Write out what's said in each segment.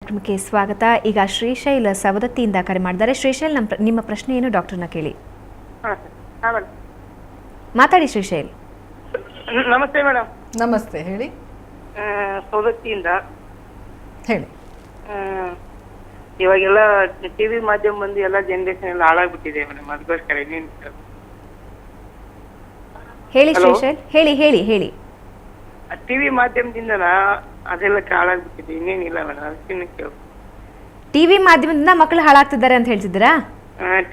ಕಾರ್ಯಕ್ರಮಕ್ಕೆ ಸ್ವಾಗತ. ಈಗ ಶ್ರೀಶೈಲ್ ಸವದತ್ತಿಯಿಂದ ಕರೆ ಮಾಡಿದ್ದಾರೆ. ಶ್ರೀಶೈಲ್, ನಿಮ್ಮ ಪ್ರಶ್ನೆ ಏನು ಡಾಕ್ಟರ್ನ ಕೇಳಿ. ಮಾತಾಡಿ ಶ್ರೀಶೈಲ್. ನಮಸ್ತೆ ಮೇಡಮ್. ನಮಸ್ತೆ, ಹೇಳಿ. ಸವದತ್ತಿಯಿಂದ ಹೇಳಿ. ಇವಾಗೆಲ್ಲ ಟಿವಿ ಮಾಧ್ಯಮ ಬಂದು ಎಲ್ಲ ಜನರೇಷನ್ ಎಲ್ಲ ಹಾಳಾಗ್ಬಿಟ್ಟಿದೆ ಮೇಡಮ್, ಅದಕ್ಕೋಸ್ಕರ ಇನ್ನೇನು ಹೇಳಿ ಶ್ರೀಶೈಲ್, ಹೇಳಿ ಹೇಳಿ ಹೇಳಿ. ಟಿವಿ ಮಾಧ್ಯಮದಿಂದ ಅದೆಲ್ಲ ಹಾಳಾಗ್ಬಿಟ್ಟಿದೆ, ಇನ್ನೇನಿಲ್ಲ ಮೇಡಮ್, ಅದಕ್ಕೆ ಕೇಳು. ಟಿವಿ ಮಾಧ್ಯಮದಿಂದ ಮಕ್ಕಳು ಹಾಳಾಗ್ತಿದ್ದಾರೆ ಅಂತ ಹೇಳ್ತಿದ್ದೀರಾ?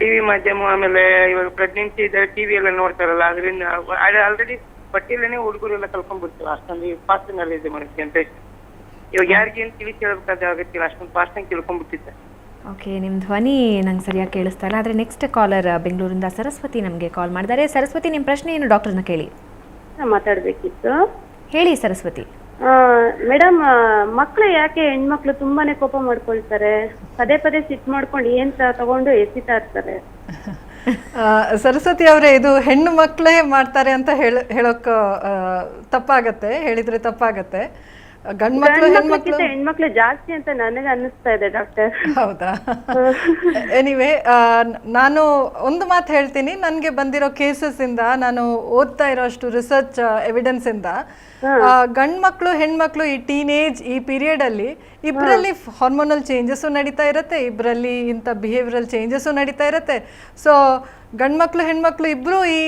ಟಿವಿ ಮಾಧ್ಯಮ, ಆಮೇಲೆ ಇವಾಗ ಪ್ರೆಗ್ನೆನ್ಸಿ ಇದ್ದಾರೆ ಟಿವಿ ಎಲ್ಲ ನೋಡ್ತಾರಲ್ಲ, ಅದರಿಂದ ಆಲ್ರೆಡಿ ಪಟ್ಟಿಯಲ್ಲೇ ಹುಡುಗರು ಎಲ್ಲ ಕಲ್ಕೊಂಡ್ಬಿಡ್ತಾರೆ. ಅಷ್ಟೊಂದು ಫಾಸ್ಟ್ ನಲ್ಲಿ ಇದೆ ಮೇಡಮ್ ಜನರೇಷನ್. ಇವಾಗ ಯಾರಿಗೇನು ತಿಳಿಸಿ ಹೇಳ್ಬೇಕಾದ್ರೆ ಆಗತ್ತಿಲ್ಲ, ಅಷ್ಟೊಂದು ಫಾಸ್ಟ್ ಆಗಿ ತಿಳ್ಕೊಂಡ್ಬಿಟ್ಟಿದ್ದಾರೆ. ಓಕೆ, ನಿಮ್ಮ ಧ್ವನಿ ನಂಗೆ ಸರಿಯಾಗಿ ಕೇಳಿಸ್ತಾ ಇಲ್ಲ. ಆದರೆ ನೆಕ್ಸ್ಟ್ ಕಾಲರ್ ಬೆಂಗಳೂರಿಂದ ಸರಸ್ವತಿ ನಮಗೆ ಕಾಲ್ ಮಾಡಿದ್ದಾರೆ. ಸರಸ್ವತಿ, ನಿಮ್ಮ ಪ್ರಶ್ನೆ ಏನು ಡಾಕ್ಟರ್ನ ಕೇಳಿ. ಮಾತಾಡ್ಬೇಕಿತ್ತು. ಹೇಳಿ ಸರಸ್ವತಿ. ಮೇಡಮ್, ಮಕ್ಳು ಯಾಕೆ ಹೆಣ್ಮಕ್ಳು ತುಂಬಾನೇ ಕೋಪ ಮಾಡ್ಕೊಳ್ತಾರೆ, ಪದೇ ಪದೇ ಸಿಟ್ ಮಾಡ್ಕೊಂಡು ಏನ್ ತಗೊಂಡು ಎಸಿತಾ ಇರ್ತಾರೆ? ಸರಸ್ವತಿ ಅವರೇ, ಇದು ಹೆಣ್ಣು ಮಕ್ಕಳೇ ಮಾಡ್ತಾರೆ ಅಂತ ಹೇಳೋಕ್ ತಪ್ಪಾಗತ್ತೆ, ಹೇಳಿದ್ರೆ ತಪ್ಪಾಗತ್ತೆ. ಗಂಡು ಮಕ್ಕಳು ಹೆಣ್ಮಕ್ಳು ಜಾಸ್ತಿ ಅಂತ ನನಗೆ ಅನ್ನಿಸ್ತಾ ಇದೆ ಡಾಕ್ಟರ್. ಹೌದಾ? ಎನಿವೆ, ನಾನು ಒಂದು ಮಾತು ಹೇಳ್ತೀನಿ. ನನಗೆ ಬಂದಿರೋ ಕೇಸಸ್ ಇಂದ, ನಾನು ಓದ್ತಾ ಇರೋಷ್ಟು ರಿಸರ್ಚ್ ಎವಿಡೆನ್ಸ್ ಇಂದ, ಗಂಡು ಮಕ್ಕಳು ಹೆಣ್ಮಕ್ಳು ಈ ಟೀನೇಜ್ ಈ ಪೀರಿಯಡ್ ಅಲ್ಲಿ ಇಬ್ಬರಲ್ಲಿ ಹಾರ್ಮೋನಲ್ ಚೇಂಜಸ್ಸು ನಡೀತಾ ಇರುತ್ತೆ, ಇಬ್ಬರಲ್ಲಿ ಇಂಥ ಬಿಹೇವಿಯರಲ್ ಚೇಂಜಸ್ಸು ನಡೀತಾ ಇರುತ್ತೆ. ಸೊ ಗಂಡು ಮಕ್ಕಳು ಹೆಣ್ಮಕ್ಳು ಇಬ್ಬರು ಈ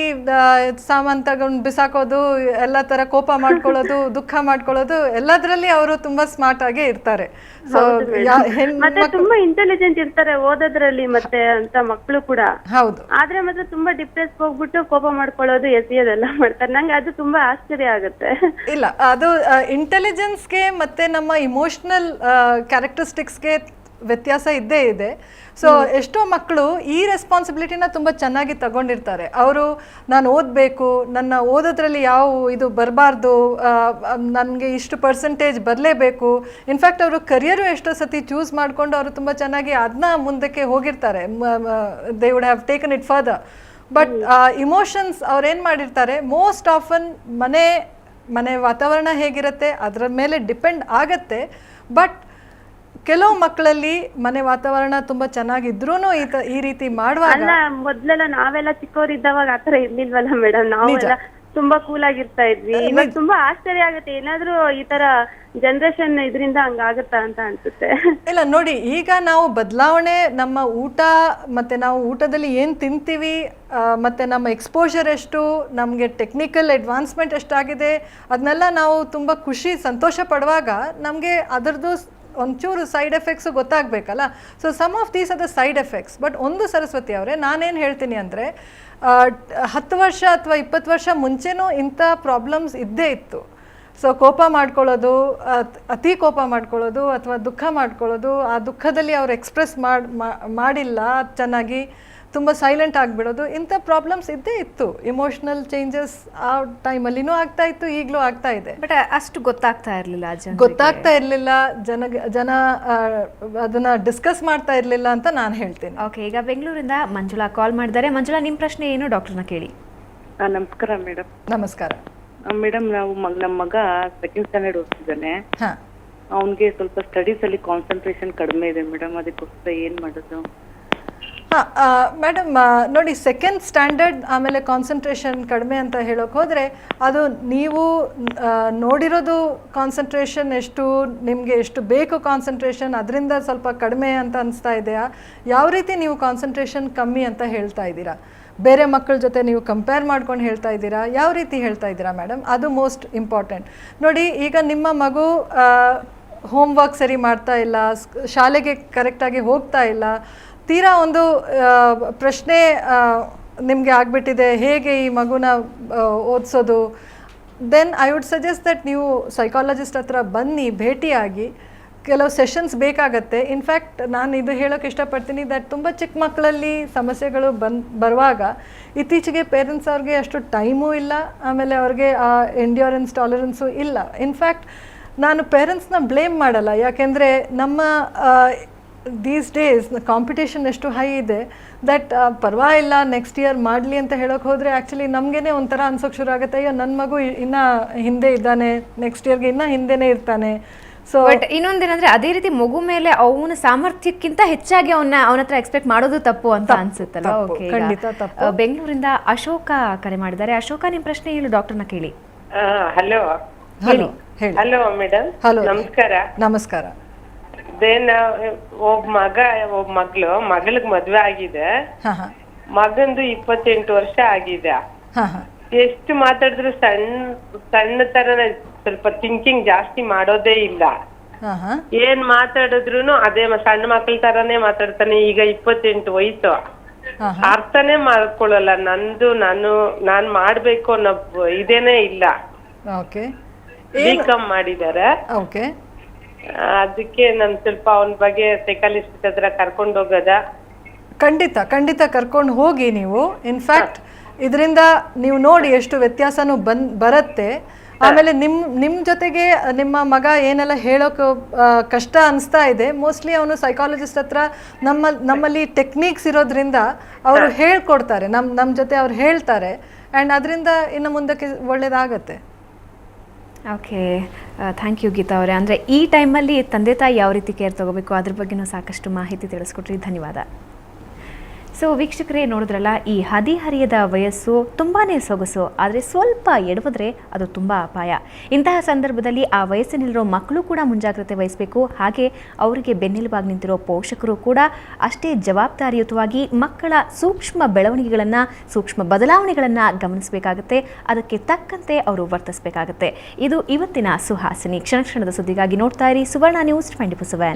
ಸಾಮಾನು ತಗೊಂಡು ಬಿಸಾಕೋದು, ಎಲ್ಲ ಥರ ಕೋಪ ಮಾಡ್ಕೊಳ್ಳೋದು, ದುಃಖ ಮಾಡ್ಕೊಳ್ಳೋದು, ಎಲ್ಲದರಲ್ಲಿ ಅವರು ತುಂಬಾ ಸ್ಮಾರ್ಟ್ ಆಗೇ ಇರ್ತಾರೆ. ಸೊ ತುಂಬಾ ಇಂಟೆಲಿಜೆಂಟ್ ಇರ್ತಾರೆ ಓದೋದ್ರಲ್ಲಿ ಮತ್ತೆ ಅಂತ ಮಕ್ಕಳು ಕೂಡ. ಹೌದು. ಆದ್ರೆ ಮಾತ್ರ ತುಂಬಾ ಡಿಪ್ರೆಸ್ ಹೋಗ್ಬಿಟ್ಟು ಕೋಪ ಮಾಡ್ಕೊಳ್ಳೋದು, ಎಸೆಯೋದೆಲ್ಲ ಮಾಡ್ತಾರೆ. ನಂಗೆ ಅದು ತುಂಬಾ ಆಶ್ಚರ್ಯ ಆಗುತ್ತೆ. ಇಲ್ಲ, ಅದು ಇಂಟೆಲಿಜೆನ್ಸ್ಗೆ ಮತ್ತೆ ನಮ್ಮ ಇಮೋಷನಲ್ ಕ್ಯಾರೆಕ್ಟರಿಸ್ಟಿಕ್ಸ್ಗೆ ವ್ಯತ್ಯಾಸ ಇದ್ದೇ ಇದೆ. ಸೊ ಎಷ್ಟೋ ಮಕ್ಕಳು ಈ ರೆಸ್ಪಾನ್ಸಿಬಿಲಿಟಿನ ತುಂಬ ಚೆನ್ನಾಗಿ ತಗೊಂಡಿರ್ತಾರೆ. ಅವರು ನಾನು ಓದಬೇಕು, ನನ್ನ ಓದೋದ್ರಲ್ಲಿ ಯಾವ ಇದು ಬರಬಾರ್ದು, ನನಗೆ ಇಷ್ಟು ಪರ್ಸೆಂಟೇಜ್ ಬರಲೇಬೇಕು. ಇನ್ಫ್ಯಾಕ್ಟ್ ಅವರು ಕರಿಯರು ಎಷ್ಟೋ ಸತಿ ಚೂಸ್ ಮಾಡಿಕೊಂಡು ಅವರು ತುಂಬ ಚೆನ್ನಾಗಿ ಅದನ್ನ ಮುಂದಕ್ಕೆ ಹೋಗಿರ್ತಾರೆ. They would have taken it further. But emotions ಅವ್ರೇನು ಮಾಡಿರ್ತಾರೆ, ಮೋಸ್ಟ್ ಆಫನ್ ಮನೆ ವಾತಾವರಣ ಹೇಗಿರುತ್ತೆ ಅದರ ಮೇಲೆ ಡಿಪೆಂಡ್ ಆಗತ್ತೆ. ಬಟ್ ಕೆಲವು ಮಕ್ಕಳಲ್ಲಿ ಮನೆ ವಾತಾವರಣ ತುಂಬಾ ಚೆನ್ನಾಗಿದ್ರೂ ಈ ರೀತಿ ಮಾಡುವಾಗ, ಮೊದ್ಲೆಲ್ಲ ನಾವೆಲ್ಲ ಚಿಕ್ಕವರಿದ್ದವಾಗ ಆತರ ಇರ್ಲಿಲ್ವಲ್ಲ ಮೇಡಮ್, ನಾವೆಲ್ಲ ತುಂಬಾ ಕೂಲ್ ಆಗಿರ್ತಾ ಇದ್ವಿ. ಇವಾಗ ತುಂಬಾ ಆಶ್ಚರ್ಯ ಆಗುತ್ತೆ, ಏನಾದ್ರೂ ಈ ತರ ಜನರೇಷನ್ ಇದರಿಂದ ಹಂಗಾಗತ್ತಾ ಅಂತ ಅನ್ಸುತ್ತೆ. ಇಲ್ಲ ನೋಡಿ, ಈಗ ನಾವು ಬದಲಾವಣೆ, ನಮ್ಮ ಊಟ ಮತ್ತೆ ನಾವು ಊಟದಲ್ಲಿ ಏನು ತಿಂತೀವಿ, ಮತ್ತೆ ನಮ್ಮ ಎಕ್ಸ್ಪೋಜರ್ ಎಷ್ಟು, ನಮಗೆ ಟೆಕ್ನಿಕಲ್ ಅಡ್ವಾನ್ಸ್ಮೆಂಟ್ ಎಷ್ಟಾಗಿದೆ, ಅದನ್ನೆಲ್ಲ ನಾವು ತುಂಬ ಸಂತೋಷ ಪಡುವಾಗ ನಮಗೆ ಅದರದ್ದು ಒಂಚೂರು ಸೈಡ್ ಎಫೆಕ್ಟ್ಸು ಗೊತ್ತಾಗಬೇಕಲ್ಲ. So some of these are the side effects. But ಒಂದು ಸರಸ್ವತಿ ಅವರೇ, ನಾನೇನು ಹೇಳ್ತೀನಿ ಅಂದರೆ, 10 ವರ್ಷ ಅಥವಾ 20 ವರ್ಷ ಮುಂಚೆನೂ ಇಂಥ ಪ್ರಾಬ್ಲಮ್ಸ್ ಇದ್ದೇ ಇತ್ತು. ಸೊ ಕೋಪ ಮಾಡ್ಕೊಳ್ಳೋದು, ಅತಿ ಕೋಪ ಮಾಡ್ಕೊಳ್ಳೋದು ಅಥವಾ ದುಃಖ ಮಾಡ್ಕೊಳ್ಳೋದು, ಆ ದುಃಖದಲ್ಲಿ ಅವ್ರು ಎಕ್ಸ್ಪ್ರೆಸ್ ಮಾಡಿಲ್ಲ ಚೆನ್ನಾಗಿ, ತುಂಬ ಸೈಲೆಂಟ್ ಆಗಿಬಿಡೋದು, ಇಂಥ ಪ್ರಾಬ್ಲಮ್ಸ್ ಇದ್ದೇ ಇತ್ತು. ಇಮೋಷ್ನಲ್ ಚೇಂಜಸ್ ಆ ಟೈಮಲ್ಲಿನೂ ಆಗ್ತಾ ಇತ್ತು, ಈಗಲೂ ಆಗ್ತಾ ಇದೆ. ಬಟ್ ಅಷ್ಟು ಗೊತ್ತಾಗ್ತಾ ಇರಲಿಲ್ಲ ಜನ ಅದನ್ನ ಡಿಸ್ಕಸ್ ಮಾಡ್ತಾ ಇರಲಿಲ್ಲ ಅಂತ ನಾನು ಹೇಳ್ತೀನಿ. ಓಕೆ, ಈಗ ಬೆಂಗಳೂರಿಂದ ಮಂಜುಳಾ ಕಾಲ್ ಮಾಡಿದ್ದಾರೆ. ಮಂಜುಳಾ, ನಿಮ್ಮ ಪ್ರಶ್ನೆ ಏನು ಡಾಕ್ಟರ್ನ ಕೇಳಿ. ನಮಸ್ಕಾರ ಮೇಡಮ್. ನಮಸ್ಕಾರ ಮೇಡಮ್. ನಾವು ನಮ್ಮ ಮಗ ಸೆಕೆಂಡ್ ಸ್ಟ್ಯಾಂಡರ್ಡ್ ಓದ್ತಿದ್ದಾನೆ. ಅವನಿಗೆ ಸ್ವಲ್ಪ ಸ್ಟಡೀಸ್ ಅಲ್ಲಿ ಕಾನ್ಸಂಟ್ರೇಷನ್ ಕಡಿಮೆ ಇದೆ ಮೇಡಮ್, ಅದಕ್ಕೋಸ್ಕರ ಏನ್ ಮಾಡೋದು? ಮೇಡಮ್ ನೋಡಿ, ಸೆಕೆಂಡ್ ಸ್ಟ್ಯಾಂಡರ್ಡ್ ಆಮೇಲೆ ಕಾನ್ಸಂಟ್ರೇಷನ್ ಕಡಿಮೆ ಅಂತ ಹೇಳೋಕೆ ಹೋದರೆ, ಅದು ನೀವು ನೋಡಿರೋದು ಕಾನ್ಸಂಟ್ರೇಷನ್ ಎಷ್ಟು, ನಿಮಗೆ ಎಷ್ಟು ಬೇಕು ಕಾನ್ಸಂಟ್ರೇಷನ್, ಅದರಿಂದ ಸ್ವಲ್ಪ ಕಡಿಮೆ ಅಂತ ಅನಿಸ್ತಾ ಇದೆಯಾ? ಯಾವ ರೀತಿ ನೀವು ಕಾನ್ಸಂಟ್ರೇಷನ್ ಕಮ್ಮಿ ಅಂತ ಹೇಳ್ತಾ ಇದ್ದೀರಾ? ಬೇರೆ ಮಕ್ಕಳ ಜೊತೆ ನೀವು ಕಂಪೇರ್ ಮಾಡ್ಕೊಂಡು ಹೇಳ್ತಾ ಇದ್ದೀರಾ? ಯಾವ ರೀತಿ ಹೇಳ್ತಾ ಇದ್ದೀರಾ ಮೇಡಮ್? ಅದು ಮೋಸ್ಟ್ ಇಂಪಾರ್ಟೆಂಟ್. ನೋಡಿ, ಈಗ ನಿಮ್ಮ ಮಗು ಹೋಮ್ವರ್ಕ್ ಸರಿ ಮಾಡ್ತಾ ಇಲ್ಲ, ಶಾಲೆಗೆ ಕರೆಕ್ಟಾಗಿ ಹೋಗ್ತಾ ಇಲ್ಲ, ತೀರಾ ಒಂದು ಪ್ರಶ್ನೆ ನಿಮಗೆ ಆಗಿಬಿಟ್ಟಿದೆ, ಹೇಗೆ ಈ ಮಗುನ ಓದಿಸೋದು? Then I would suggest that ನೀವು ಸೈಕಾಲಜಿಸ್ಟ್ ಹತ್ರ ಬನ್ನಿ, ಭೇಟಿಯಾಗಿ. ಕೆಲವು ಸೆಷನ್ಸ್ ಬೇಕಾಗತ್ತೆ. ಇನ್ಫ್ಯಾಕ್ಟ್ ನಾನು ಇದು ಹೇಳೋಕೆ ಇಷ್ಟಪಡ್ತೀನಿ ದಟ್ ತುಂಬ ಚಿಕ್ಕ ಮಕ್ಕಳಲ್ಲಿ ಸಮಸ್ಯೆಗಳು ಬರುವಾಗ ಇತ್ತೀಚೆಗೆ ಪೇರೆಂಟ್ಸ್ ಅವ್ರಿಗೆ ಅಷ್ಟು ಟೈಮೂ ಇಲ್ಲ, ಆಮೇಲೆ ಅವ್ರಿಗೆ ಆ ಎಂಡ್ಯೂರೆನ್ಸ್ ಟಾಲರೆನ್ಸು ಇಲ್ಲ. ಇನ್ಫ್ಯಾಕ್ಟ್ ನಾನು ಪೇರೆಂಟ್ಸ್ನ ಬ್ಲೇಮ್ ಮಾಡಲ್ಲ, ಯಾಕೆಂದರೆ ನಮ್ಮ ದೀಸ್ ಡೇಸ್ ಕಾಂಪಿಟೇಷನ್ ಎಷ್ಟು ಹೈ ಇದೆ ದಟ್ ಪರವಾಗಿಲ್ಲ ನೆಕ್ಸ್ಟ್ ಇಯರ್ ಮಾಡಲಿ ಅಂತ ಹೇಳೋಕೆ ಹೋದರೆ ಆ್ಯಕ್ಚುಲಿ ನಮಗೇ ಒಂಥರ ಅನ್ಸೋಕ್ಕೆ ಶುರು ಆಗುತ್ತೆ, ಅಯ್ಯೋ ನನ್ನ ಮಗು ಇನ್ನೂ ಹಿಂದೆ ಇದ್ದಾನೆ, ನೆಕ್ಸ್ಟ್ ಇಯರ್ಗೆ ಇನ್ನೂ ಹಿಂದೆನೇ ಇರ್ತಾನೆ. ಸೊ ಬಟ್ ಇನ್ನೊಂದೇನಂದ್ರೆ ಅದೇ ರೀತಿ ಮಗು ಮೇಲೆ ಅವನ ಸಾಮರ್ಥ್ಯಕ್ಕಿಂತ ಹೆಚ್ಚಾಗಿ ಅವನ ಹತ್ರ ಎಕ್ಸ್ಪೆಕ್ಟ್ ಮಾಡೋದು ತಪ್ಪು ಅಂತ ಅನ್ಸುತ್ತಲ್ಲ. ತಪ್ಪು, ಓಕೆ, ಖಂಡಿತ ತಪ್ಪು. ಬೆಂಗಳೂರಿಂದ ಅಶೋಕ ಕರೆ ಮಾಡಿದ್ದಾರೆ. ಅಶೋಕ, ನಿಮ್ ಪ್ರಶ್ನೆ ಏನು ಡಾಕ್ಟರ್ನ ಕೇಳಿ. ಹಲೋ ಹಲೋ ಹೇಳಿ. ಹಲೋ ಮೇಡಮ್, ಹಲೋ, ನಮಸ್ಕಾರ. ನಮಸ್ಕಾರ. ಒಬ್ಬ ಮಗಳು ಮಗಳಿಗೆ ಮದ್ವೆ ಆಗಿದೆ. ಹಾ ಹಾ ಮಗಂದು 28 ವರ್ಷ ಆಗಿದೆ. ಹಾ ಹಾ ಎಷ್ಟು ಮಾತಾಡಿದ್ರು ಸಣ್ಣ ತರ ಸ್ವಲ್ಪ ಥಿಂಕಿಂಗ್ ಜಾಸ್ತಿ ಮಾಡೋದೇ ಇಲ್ಲ. ಹಾ ಹಾ ಏನ್ ಮಾತಾಡಿದ್ರು ಅದೇ ಸಣ್ಣ ಮಕ್ಳ ತರಾನೇ ಮಾತಾಡ್ತಾನೆ. ಈಗ 28 ವಯಸ್ಸು, ಹಾ ಅರ್ಥನೇ ಮಾಡ್ಕೊಳ್ಳಲ್ಲ. ನಾನ್ ಮಾಡ್ಬೇಕು ಅನ್ನೋ ಇದೇನೇ ಇಲ್ಲ. ಓಕೆ ಬಿಕಾಮ್ ಮಾಡಿದಾರೆ. ಓಕೆ ಅದಕ್ಕೆ ನನ್ ಸ್ವಲ್ಪ ಅವನ ಬಗ್ಗೆ ಸೈಕಾಲಜಿಸ್ಟ್ ಹತ್ರ ಕರ್ಕೊಂಡು ಹೋಗೋದ. ಖಂಡಿತ ಕರ್ಕೊಂಡು ಹೋಗಿ ನೀವು. ಇನ್ಫ್ಯಾಕ್ಟ್ ಇದರಿಂದ ನೀವು ನೋಡಿ ಎಷ್ಟು ವ್ಯತ್ಯಾಸನೂ ಬರುತ್ತೆ. ಆಮೇಲೆ ನಿಮ್ಮ ಜೊತೆಗೆ ನಿಮ್ಮ ಮಗ ಏನೆಲ್ಲ ಹೇಳೋಕೆ ಕಷ್ಟ ಅನಿಸ್ತಾ ಇದೆ, ಮೋಸ್ಟ್ಲಿ ಅವನು ಸೈಕಾಲಜಿಸ್ಟ್ ಹತ್ರ ನಮ್ಮಲ್ಲಿ ಟೆಕ್ನಿಕ್ಸ್ ಇರೋದ್ರಿಂದ ಅವರು ಹೇಳ್ಕೊಡ್ತಾರೆ, ನಮ್ಮ ಜೊತೆ ಅವ್ರು ಹೇಳ್ತಾರೆ. ಆ್ಯಂಡ್ ಅದರಿಂದ ಇನ್ನು ಮುಂದಕ್ಕೆ ಒಳ್ಳೇದಾಗತ್ತೆ. ಓಕೆ, ಥ್ಯಾಂಕ್ ಯು ಗೀತಾ ಅವರೇ. ಅಂದರೆ ಈ ಟೈಮಲ್ಲಿ ತಂದೆ ತಾಯಿ ಯಾವ ರೀತಿ ಕೇರ್ ತೊಗೋಬೇಕು ಅದ್ರ ಬಗ್ಗೆನೂ ಸಾಕಷ್ಟು ಮಾಹಿತಿ ತಿಳಿಸ್ಕೊಟ್ರಿ, ಧನ್ಯವಾದ. ಸೊ ವೀಕ್ಷಕರೇ, ನೋಡಿದ್ರಲ್ಲ, ಈ ಹದಿಹರಿಯದ ವಯಸ್ಸು ತುಂಬಾ ಸೊಗಸು, ಆದರೆ ಸ್ವಲ್ಪ ಎಡವಿದ್ರೆ ಅದು ತುಂಬ ಅಪಾಯ. ಇಂತಹ ಸಂದರ್ಭದಲ್ಲಿ ಆ ವಯಸ್ಸಿನಲ್ಲಿರೋ ಮಕ್ಕಳು ಕೂಡ ಮುಂಜಾಗ್ರತೆ ವಹಿಸಬೇಕು. ಹಾಗೆ ಅವರಿಗೆ ಬೆನ್ನೆಲುಬಾಗಿ ನಿಂತಿರೋ ಪೋಷಕರು ಕೂಡ ಅಷ್ಟೇ ಜವಾಬ್ದಾರಿಯುತವಾಗಿ ಮಕ್ಕಳ ಸೂಕ್ಷ್ಮ ಬೆಳವಣಿಗೆಗಳನ್ನು, ಸೂಕ್ಷ್ಮ ಬದಲಾವಣೆಗಳನ್ನು ಗಮನಿಸಬೇಕಾಗುತ್ತೆ. ಅದಕ್ಕೆ ತಕ್ಕಂತೆ ಅವರು ವರ್ತಿಸಬೇಕಾಗುತ್ತೆ. ಇದು ಇವತ್ತಿನ ಸುಹಾಸಿನಿ. ಕ್ಷಣ ಕ್ಷಣದ ಸುದ್ದಿಗಾಗಿ ನೋಡ್ತಾ ಇರಿ ಸುವರ್ಣ ನ್ಯೂಸ್ 24/7.